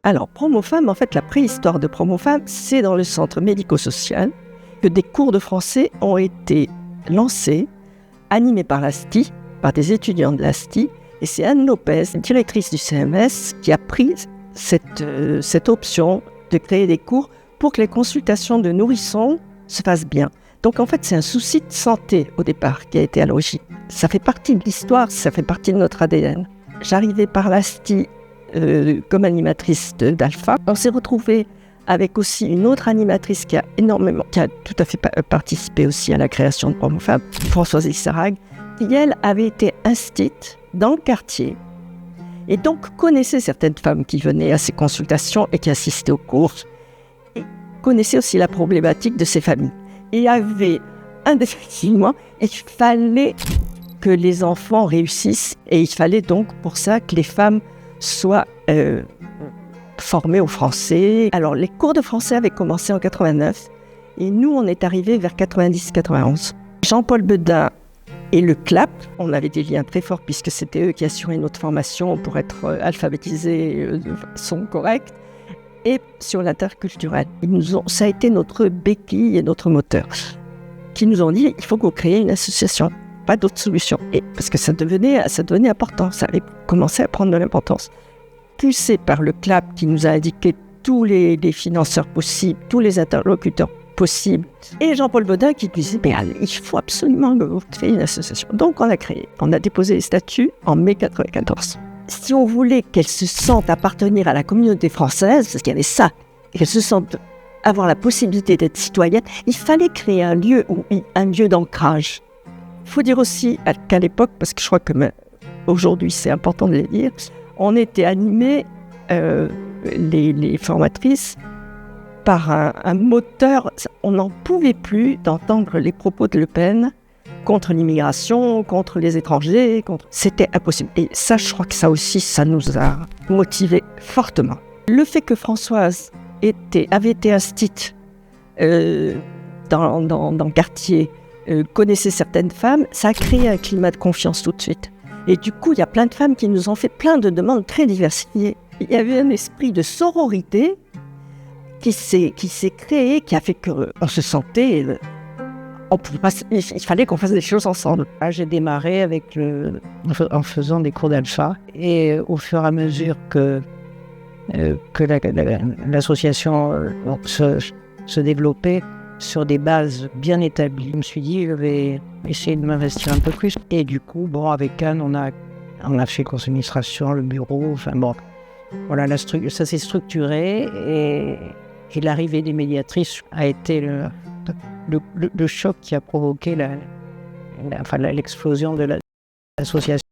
Alors, Promofemmes, en fait, la préhistoire de Promofemmes, c'est dans le centre médico-social que des cours de français ont été lancés, animés par l'ASTI, par des étudiants de l'ASTI. Et c'est Anne Lopez, directrice du CMS, qui a pris cette option de créer des cours pour que les consultations de nourrissons se fassent bien. Donc, en fait, c'est un souci de santé au départ qui a été à l'origine. Ça fait partie de l'histoire, ça fait partie de notre ADN. J'arrivais par l'ASTI comme animatrice d'Alpha. On s'est retrouvés avec aussi une autre animatrice qui a tout à fait participé aussi à la création de Promofemmes, Françoise Issarag, qui elle avait été instite dans le quartier et donc connaissait certaines femmes qui venaient à ces consultations et qui assistaient aux cours, et connaissait aussi la problématique de ces familles. Et avait indéfinitivement, il fallait que les enfants réussissent et il fallait donc pour ça que les femmes soient formées au français. Alors les cours de français avaient commencé en 89 et nous on est arrivés vers 90-91. Jean-Paul Beudin et le CLAP, on avait des liens très forts puisque c'était eux qui assuraient notre formation pour être alphabétisés de façon correcte. Et sur l'interculturel, ça a été notre béquille et notre moteur, qui nous ont dit il faut qu'on crée une association, pas d'autre solution. Et parce que ça devenait important, ça avait commencé à prendre de l'importance. Poussé par le CLAP qui nous a indiqué tous les financeurs possibles, tous les interlocuteurs possibles, et Jean-Paul Beudin qui disait mais allez, il faut absolument que vous créiez une association. Donc on a déposé les statuts en mai 1994. Si on voulait qu'elles se sentent appartenir à la communauté française, parce qu'il y avait ça, qu'elles se sentent avoir la possibilité d'être citoyennes, il fallait créer un lieu d'ancrage. Il faut dire aussi qu'à l'époque, parce que je crois que aujourd'hui c'est important de le dire, on était animés, les formatrices, par un moteur. On n'en pouvait plus d'entendre les propos de Le Pen contre l'immigration, contre les étrangers, c'était impossible. Et ça, je crois que ça aussi, ça nous a motivés fortement. Le fait que Françoise avait été instite dans le quartier, connaissait certaines femmes, ça a créé un climat de confiance tout de suite. Et du coup, il y a plein de femmes qui nous ont fait plein de demandes très diversifiées. Il y avait un esprit de sororité qui s'est créé, qui a fait qu'on se sentait... il fallait qu'on fasse des choses ensemble. J'ai démarré en faisant des cours d'alpha et au fur et à mesure que l'association se développait sur des bases bien établies, je me suis dit je vais essayer de m'investir un peu plus. Et du coup, avec Anne, on a fait conseil d'administration, le bureau, voilà, ça s'est structuré et l'arrivée des médiatrices a été le choc qui a provoqué l'explosion de l'association.